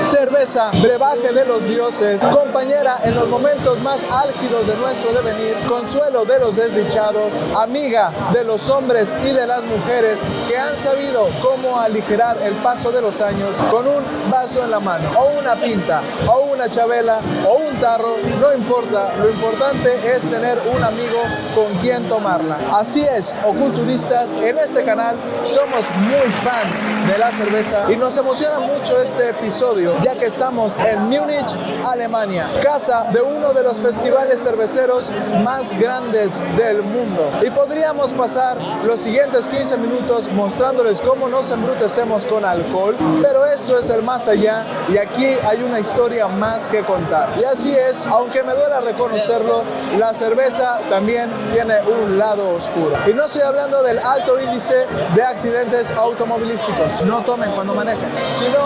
cerveza, brebaje de los dioses, compañera en los momentos más álgidos de nuestro devenir, consuelo de los desdichados, amiga de los hombres y de las mujeres que han sabido cómo aligerar el paso de los años con un vaso en la mano, o una pinta, o una chabela, o un tarro, no importa, lo importante es tener un amigo con quien tomarla. Así es, oculturistas, en este canal somos muy fans de la cerveza y nos emociona mucho este episodio, ya que estamos en Múnich, Alemania, casa de uno de los festivales cerveceros más grandes del mundo. Y podríamos pasar los siguientes 15 minutos mostrándoles cómo nos embrutecemos con alcohol, pero esto es el más allá y aquí hay una historia más que contar. Y así es, aunque me duela reconocerlo, la cerveza también tiene un lado oscuro. Y no estoy hablando del alto índice de accidentes automovilísticos, no tomen cuando manejen, sino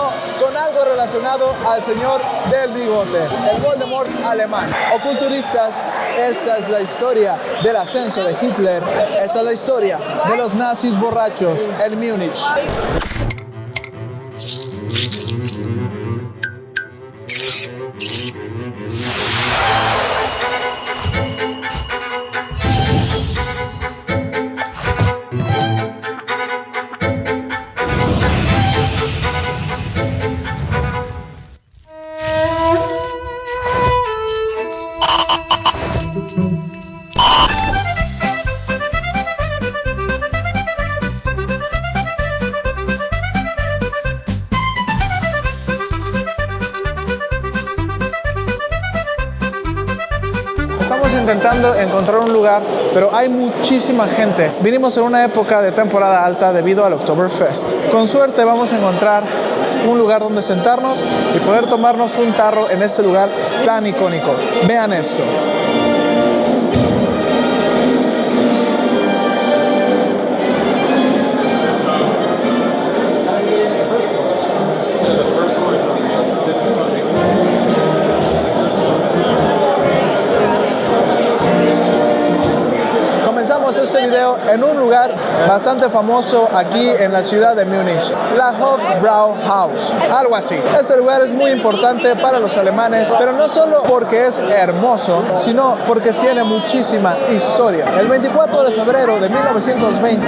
con algo relacionado al señor del bigote, el Voldemort alemán. Oculturistas, esa es la historia del ascenso de Hitler, esa es la historia de los nazis borrachos en Múnich. Estamos intentando encontrar un lugar, pero hay muchísima gente. Vinimos en una época de temporada alta debido al Oktoberfest. Con suerte vamos a encontrar un lugar donde sentarnos y poder tomarnos un tarro en ese lugar tan icónico. Vean esto. Este video en un lugar bastante famoso aquí en la ciudad de Múnich, la Hofbrauhaus, algo así. Este lugar es muy importante para los alemanes, pero no solo porque es hermoso, sino porque tiene muchísima historia. El 24 de febrero de 1920,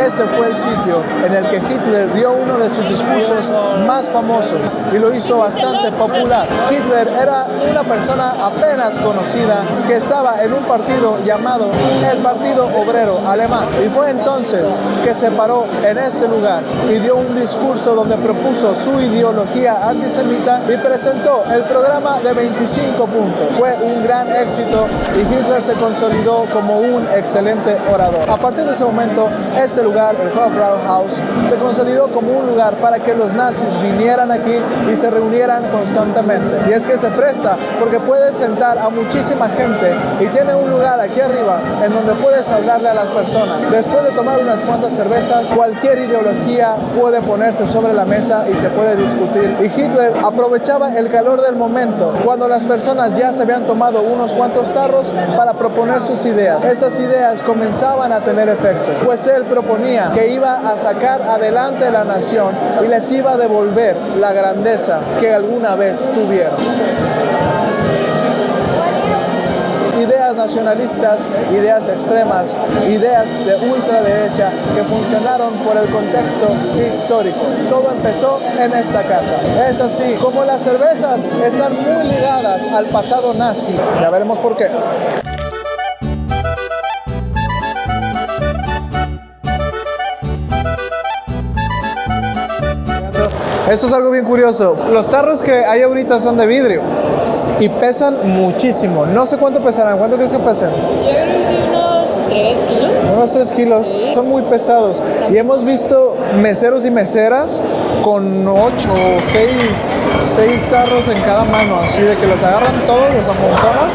ese fue el sitio en el que Hitler dio uno de sus discursos más famosos y lo hizo bastante popular. Hitler era una persona apenas conocida que estaba en un partido llamado el Partido Obrero Alemán, y fue entonces que se paró en ese lugar y dio un discurso donde propuso su ideología antisemita y presentó el programa de 25 puntos. Fue un gran éxito y Hitler se consolidó como un excelente orador. A partir de ese momento, ese lugar, el Hofbrauhaus, se consolidó como un lugar para que los nazis vinieran aquí y se reunieran constantemente. Y es que se presta porque puedes sentar a muchísima gente y tiene un lugar aquí arriba en donde puedes hablarle a las personas. Después de tomar unas cuantas cervezas, cualquier ideología puede ponerse sobre la mesa y se puede discutir. Y Hitler aprovechaba el calor del momento, cuando las personas ya se habían tomado unos cuantos tarros, para proponer sus ideas. Esas ideas comenzaban a tener efecto, pues él proponía que iba a sacar adelante la nación y les iba a devolver la grandeza que alguna vez tuvieron. Ideas nacionalistas, ideas extremas, ideas de ultraderecha que funcionaron por el contexto histórico. Todo empezó en esta casa. Es así, como las cervezas están muy ligadas al pasado nazi. Ya veremos por qué. Esto es algo bien curioso. Los tarros que hay ahorita son de vidrio y pesan muchísimo. No sé cuánto pesarán. ¿Cuánto crees que pesen? Yo creo que sí, unos 3 kilos. Unos 3 kilos. Sí. Son muy pesados. Y hemos visto meseros y meseras con 8 o 6 tarros en cada mano. Así de que los agarran todos, los amontonan,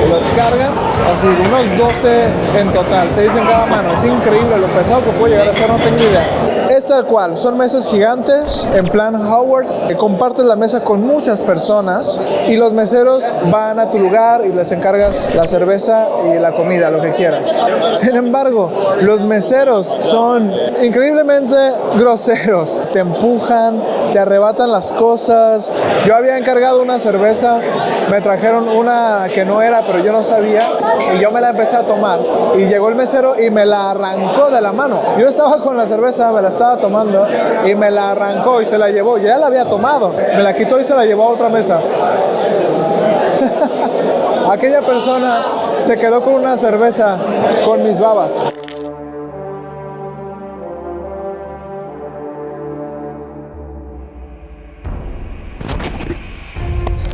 los cargan. Así, unos 12 en total, 6 en cada mano. Es increíble lo pesado que puede llegar a ser, no tengo idea. Es tal cual, son mesas gigantes en plan Hogwarts, que compartes la mesa con muchas personas y los meseros van a tu lugar y les encargas la cerveza y la comida, lo que quieras. Sin embargo, los meseros son increíblemente groseros, te empujan, te arrebatan las cosas. Yo había encargado una cerveza, me trajeron una que no era, pero yo no sabía, y yo me la empecé a tomar y llegó el mesero y me la arrancó de la mano. Yo estaba con la cerveza, me la estaba tomando y me la arrancó y se la llevó. Yo ya la había tomado, me la quitó y se la llevó a otra mesa. Aquella persona se quedó con una cerveza con mis babas.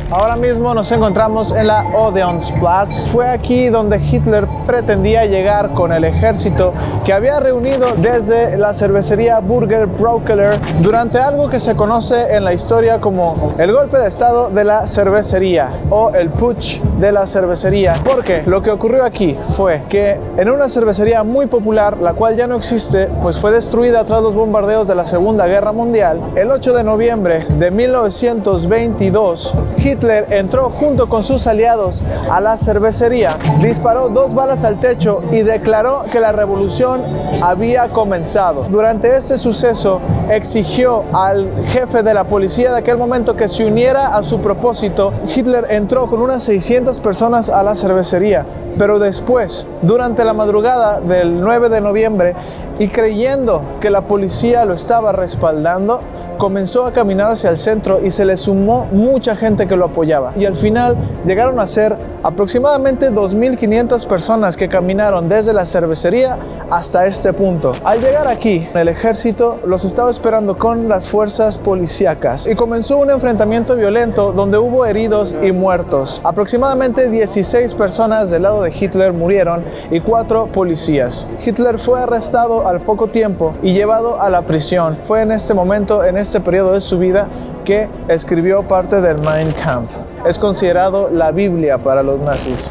Ahora mismo nos encontramos en la Odeonsplatz. Fue aquí donde Hitler pretendía llegar con el ejército que había reunido desde la cervecería Burger Braukeller durante algo que se conoce en la historia como el golpe de estado de la cervecería o el putsch de la cervecería. Porque lo que ocurrió aquí fue que en una cervecería muy popular, la cual ya no existe, pues fue destruida tras los bombardeos de la Segunda Guerra Mundial, el 8 de noviembre de 1922, Hitler entró junto con sus aliados a la cervecería, disparó 2 balas al techo y declaró que la revolución había comenzado. Durante este suceso exigió al jefe de la policía de aquel momento que se uniera a su propósito. Hitler entró con unas 600 personas a la cervecería, pero después, durante la madrugada del 9 de noviembre y creyendo que la policía lo estaba respaldando, comenzó a caminar hacia el centro y se le sumó mucha gente que lo apoyaba. Y al final llegaron a ser aproximadamente 2.500 personas que caminaron desde la cervecería hasta este punto. Al llegar aquí, el ejército los estaba esperando con las fuerzas policíacas y comenzó un enfrentamiento violento donde hubo heridos y muertos. Aproximadamente 16 personas del lado de Hitler murieron y 4 policías. Hitler fue arrestado al poco tiempo y llevado a la prisión. Fue en este momento, en este periodo de su vida, que escribió parte del Mein Kampf. Es considerado la Biblia para los nazis.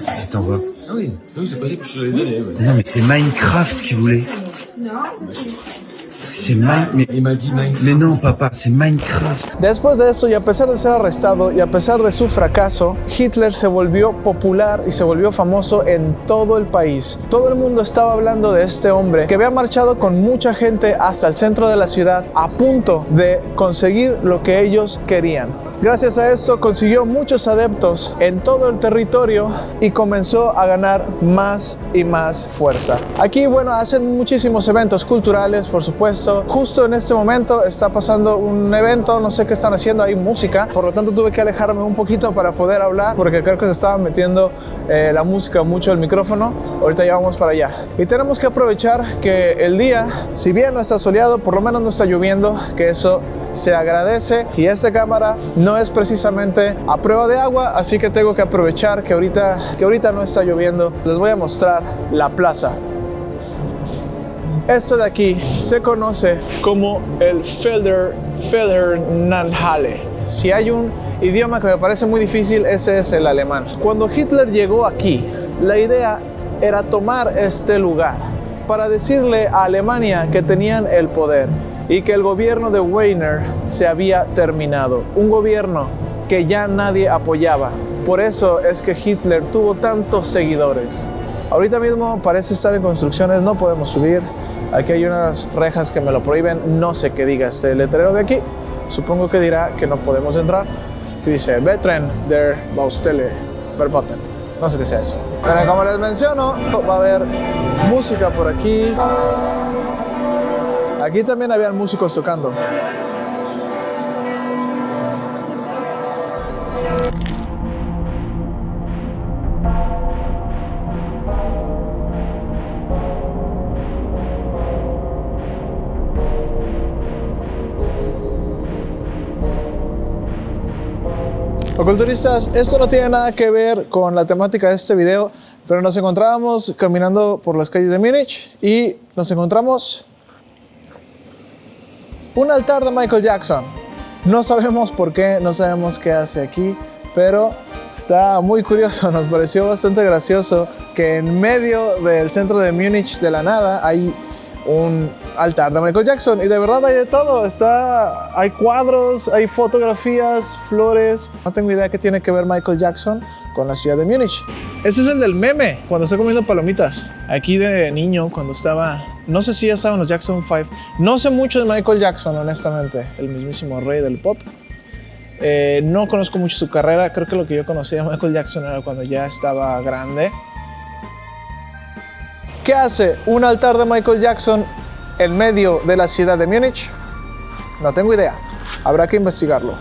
Attends, voir. Ah oui, c'est possible, je l'ai donné. Non, mais c'est Minecraft qui voulait. C'est il m'a dit Minecraft. Mais non, papa, c'est Minecraft. Después de eso, y a pesar de ser arrestado y a pesar de su fracaso, Hitler se volvió popular y se volvió famoso en todo el país. Todo el mundo estaba hablando de este hombre que había marchado con mucha gente hasta el centro de la ciudad a punto de conseguir lo que ellos querían. Gracias a esto consiguió muchos adeptos en todo el territorio y comenzó a ganar más y más fuerza. Aquí, bueno, hacen muchísimos eventos culturales, por supuesto. Justo en este momento está pasando un evento, no sé qué están haciendo, hay música. Por lo tanto tuve que alejarme un poquito para poder hablar porque creo que se estaba metiendo la música mucho el micrófono. Ahorita ya vamos para allá. Y tenemos que aprovechar que el día, si bien no está soleado, por lo menos no está lloviendo, que eso se agradece. Y esta cámara no es precisamente a prueba de agua, así que tengo que aprovechar que ahorita no está lloviendo. Les voy a mostrar la plaza. Esto de aquí se conoce como el Federnanhalle. Si hay un idioma que me parece muy difícil, ese es el alemán. Cuando Hitler llegó aquí, la idea era tomar este lugar para decirle a Alemania que tenían el poder y que el gobierno de Wagner se había terminado. Un gobierno que ya nadie apoyaba. Por eso es que Hitler tuvo tantos seguidores. Ahorita mismo parece estar en construcciones, no podemos subir. Aquí hay unas rejas que me lo prohíben. No sé qué diga este letrero de aquí. Supongo que dirá que no podemos entrar. Que dice, Betren der Baustelle verboten. No sé qué sea eso. Pero como les menciono, va a haber música por aquí. Aquí también habían músicos tocando. Oculturistas, esto no tiene nada que ver con la temática de este video, pero nos encontrábamos caminando por las calles de Múnich y nos encontramos un altar de Michael Jackson. No sabemos por qué, no sabemos qué hace aquí, pero Está muy curioso, nos pareció bastante gracioso que en medio del centro de Múnich, de la nada, hay un altar de Michael Jackson y de verdad hay de todo. Hay cuadros, hay fotografías, flores. No tengo idea qué tiene que ver Michael Jackson con la ciudad de Múnich. Ese es el del meme, cuando estoy comiendo palomitas. Aquí de niño, cuando estaba... No sé si ya estaban los Jackson 5. No sé mucho de Michael Jackson, honestamente. El mismísimo rey del pop. No conozco mucho su carrera. Creo que lo que yo conocía de Michael Jackson era cuando ya estaba grande. ¿Qué hace un altar de Michael Jackson en medio de la ciudad de Múnich? No tengo idea. Habrá que investigarlo.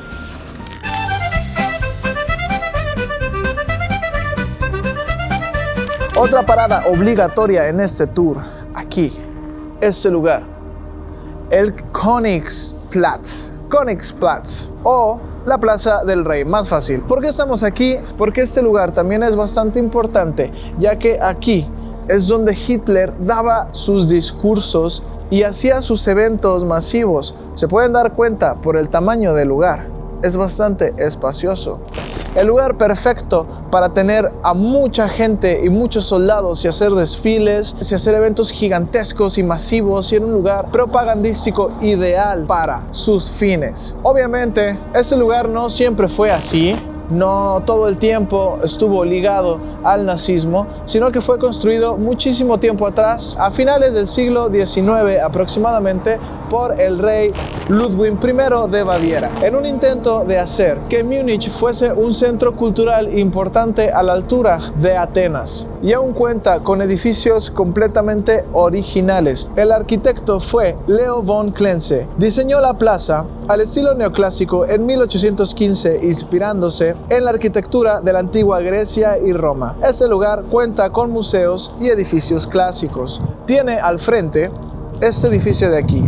Otra parada obligatoria en este tour, aquí, este lugar, el Königsplatz o la Plaza del Rey, más fácil. ¿Por qué estamos aquí? Porque este lugar también es bastante importante, ya que aquí es donde Hitler daba sus discursos y hacía sus eventos masivos. Se pueden dar cuenta por el tamaño del lugar, es bastante espacioso. El lugar perfecto para tener a mucha gente y muchos soldados y hacer desfiles, y hacer eventos gigantescos y masivos, y en un lugar propagandístico ideal para sus fines. Obviamente, este lugar no siempre fue así. No todo el tiempo estuvo ligado al nazismo, sino que fue construido muchísimo tiempo atrás, a finales del siglo XIX aproximadamente, por el rey Ludwig I de Baviera, en un intento de hacer que Múnich fuese un centro cultural importante a la altura de Atenas. Y aún cuenta con edificios completamente originales. El arquitecto fue Leo von Klenze. Diseñó la plaza al estilo neoclásico en 1815, inspirándose en la arquitectura de la antigua Grecia y Roma. Este lugar cuenta con museos y edificios clásicos. Tiene al frente este edificio de aquí.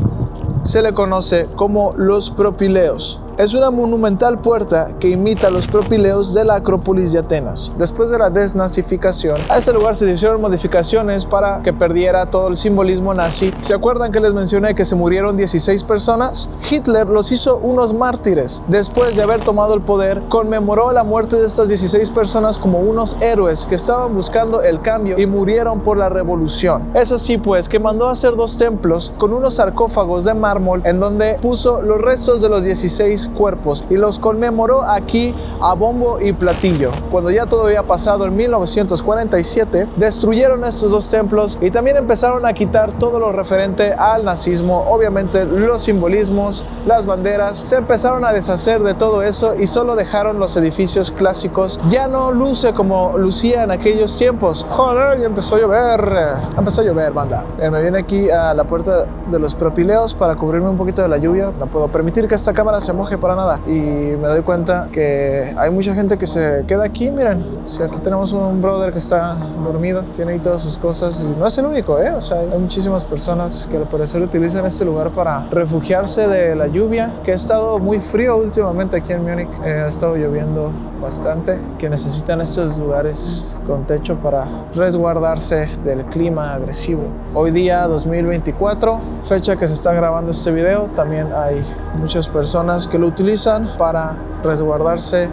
Se le conoce como los Propileos. Es una monumental puerta que imita los propileos de la Acrópolis de Atenas. Después de la desnazificación, a este lugar se hicieron modificaciones para que perdiera todo el simbolismo nazi. ¿Se acuerdan que les mencioné que se murieron 16 personas? Hitler los hizo unos mártires. Después de haber tomado el poder, conmemoró la muerte de estas 16 personas como unos héroes que estaban buscando el cambio y murieron por la revolución. Es así pues que mandó a hacer 2 templos con unos sarcófagos de mármol en donde puso los restos de los 16 cuerpos y los conmemoró aquí a bombo y platillo. Cuando ya todo había pasado en 1947, destruyeron estos 2 templos y también empezaron a quitar todo lo referente al nazismo. Obviamente los simbolismos, las banderas, se empezaron a deshacer de todo eso y solo dejaron los edificios clásicos. Ya no luce como lucía en aquellos tiempos. Joder, ya empezó a llover, banda. Me viene aquí a la puerta de los Propileos para cubrirme un poquito de la lluvia. No puedo permitir que esta cámara se moje para nada, y me doy cuenta que hay mucha gente que se queda aquí. Miren, si aquí tenemos un brother que está dormido, tiene ahí todas sus cosas, y no es el único, o sea, hay muchísimas personas que al parecer utilizan este lugar para refugiarse de la lluvia, que ha estado muy frío últimamente aquí en Múnich. Ha estado lloviendo bastante, que necesitan estos lugares con techo para resguardarse del clima agresivo. Hoy día 2024, fecha que se está grabando este video, también hay muchas personas que lo utilizan para resguardarse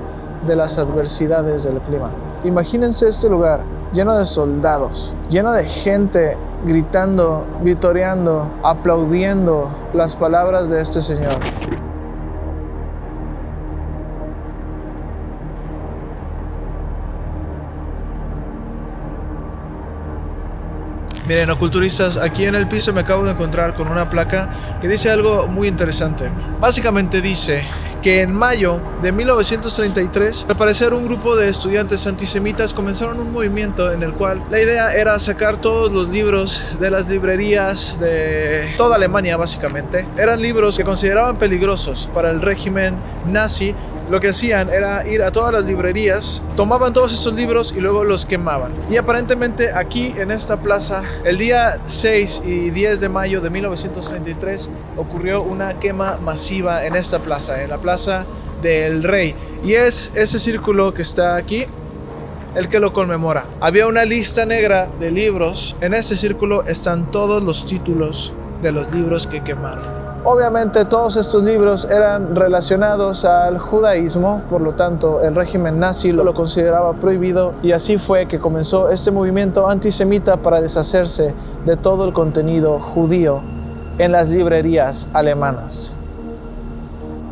de las adversidades del clima. Imagínense este lugar lleno de soldados, lleno de gente gritando, vitoreando, aplaudiendo las palabras de este señor. Miren, oculturistas, aquí en el piso me acabo de encontrar con una placa que dice algo muy interesante. Básicamente dice que en mayo de 1933, al parecer un grupo de estudiantes antisemitas comenzaron un movimiento en el cual la idea era sacar todos los libros de las librerías de toda Alemania. Básicamente eran libros que consideraban peligrosos para el régimen nazi. Lo que hacían era ir a todas las librerías, tomaban todos estos libros y luego los quemaban. Y aparentemente aquí en esta plaza, el día 6 y 10 de mayo de 1933, ocurrió una quema masiva en esta plaza, en la Plaza del Rey. Y es ese círculo que está aquí el que lo conmemora. Había una lista negra de libros. En ese círculo están todos los títulos de los libros que quemaron. Obviamente todos estos libros eran relacionados al judaísmo, por lo tanto el régimen nazi lo consideraba prohibido y así fue que comenzó este movimiento antisemita para deshacerse de todo el contenido judío en las librerías alemanas.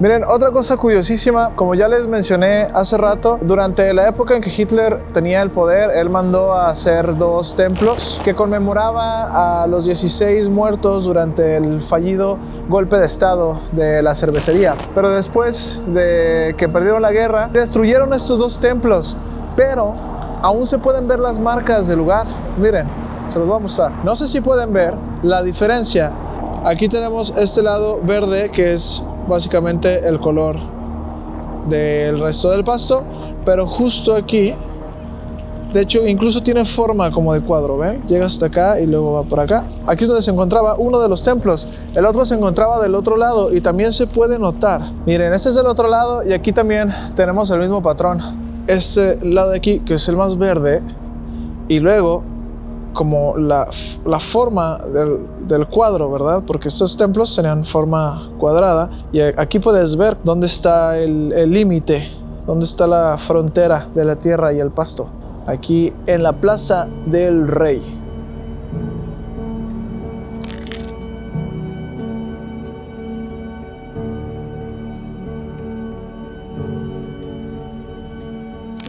Miren, otra cosa curiosísima, como ya les mencioné hace rato, durante la época en que Hitler tenía el poder, él mandó a hacer 2 templos que conmemoraba a los 16 muertos durante el fallido golpe de estado de la cervecería. Pero después de que perdieron la guerra, destruyeron estos 2 templos, pero aún se pueden ver las marcas del lugar. Miren, se los voy a mostrar. No sé si pueden ver la diferencia. Aquí tenemos este lado verde que es básicamente el color del resto del pasto, pero justo aquí, de hecho incluso tiene forma como de cuadro, ¿ven? Llega hasta acá y luego va por acá. Aquí es donde se encontraba uno de los templos, el otro se encontraba del otro lado y también se puede notar. Miren, este es el otro lado y aquí también tenemos el mismo patrón. Este lado de aquí, que es el más verde, y luego como la forma del cuadro, ¿verdad? Porque estos templos tenían forma cuadrada y aquí puedes ver dónde está el límite, dónde está la frontera de la tierra y el pasto. Aquí en la Plaza del Rey.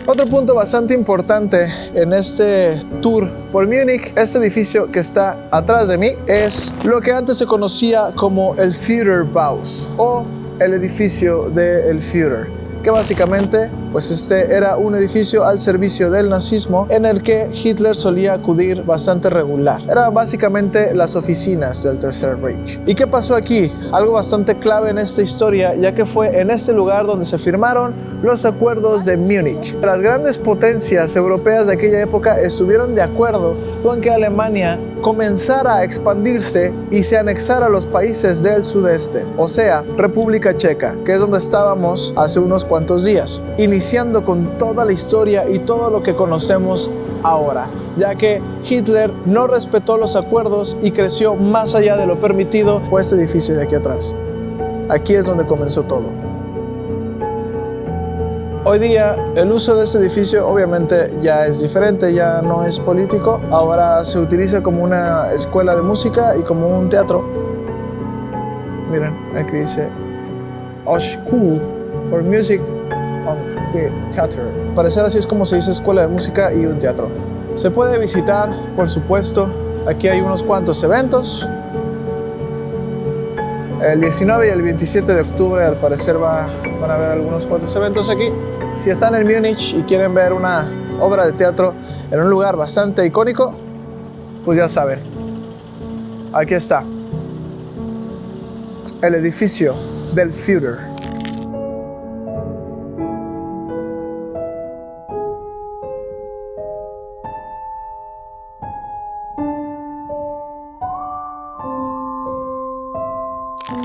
Otro punto bastante importante en este tour por Múnich, este edificio que está atrás de mí, es lo que antes se conocía como el Führerbhaus o el edificio del Führer, que básicamente pues este era un edificio al servicio del nazismo en el que Hitler solía acudir bastante regular. Eran básicamente las oficinas del Tercer Reich. ¿Y qué pasó aquí? Algo bastante clave en esta historia, ya que fue en este lugar donde se firmaron los acuerdos de Múnich. Las grandes potencias europeas de aquella época estuvieron de acuerdo con que Alemania comenzara a expandirse y se anexara a los países del sudeste, o sea, República Checa, que es donde estábamos hace unos cuantos días, iniciando con toda la historia y todo lo que conocemos ahora, ya que Hitler no respetó los acuerdos y creció más allá de lo permitido. Fue este edificio de aquí atrás. Aquí es donde comenzó todo. Hoy día el uso de este edificio obviamente ya es diferente, ya no es político, ahora se utiliza como una escuela de música y como un teatro. Miren, aquí dice Hochschule for Music and Theater. Al parecer así es como se dice escuela de música y un teatro. Se puede visitar, por supuesto. Aquí hay unos cuantos eventos. El 19 y el 27 de octubre al parecer van a haber algunos cuantos eventos aquí. Si están en Múnich y quieren ver una obra de teatro en un lugar bastante icónico, pues ya saben. Aquí está. El edificio del Führer.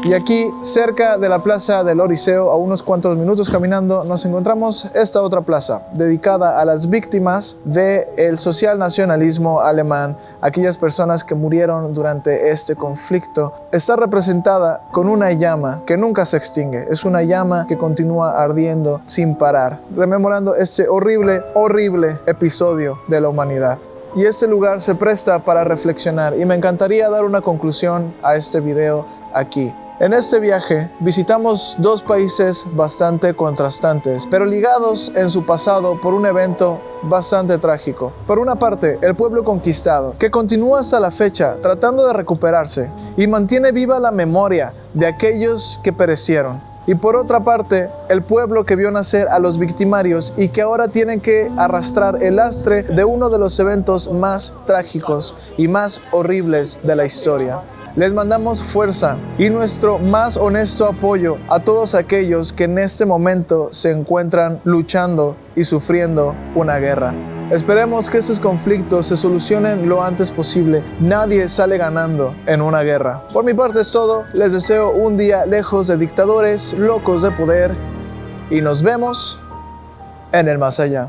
Y aquí, cerca de la plaza del Oriseo, a unos cuantos minutos caminando, nos encontramos esta otra plaza, dedicada a las víctimas del socialnacionalismo alemán, aquellas personas que murieron durante este conflicto. Está representada con una llama que nunca se extingue, es una llama que continúa ardiendo sin parar, rememorando este horrible, horrible episodio de la humanidad. Y este lugar se presta para reflexionar y me encantaría dar una conclusión a este video aquí. En este viaje visitamos 2 países bastante contrastantes, pero ligados en su pasado por un evento bastante trágico. Por una parte, el pueblo conquistado, que continúa hasta la fecha tratando de recuperarse y mantiene viva la memoria de aquellos que perecieron. Y por otra parte, el pueblo que vio nacer a los victimarios y que ahora tienen que arrastrar el lastre de uno de los eventos más trágicos y más horribles de la historia. Les mandamos fuerza y nuestro más honesto apoyo a todos aquellos que en este momento se encuentran luchando y sufriendo una guerra. Esperemos que estos conflictos se solucionen lo antes posible. Nadie sale ganando en una guerra. Por mi parte es todo. Les deseo un día lejos de dictadores locos de poder y nos vemos en el más allá.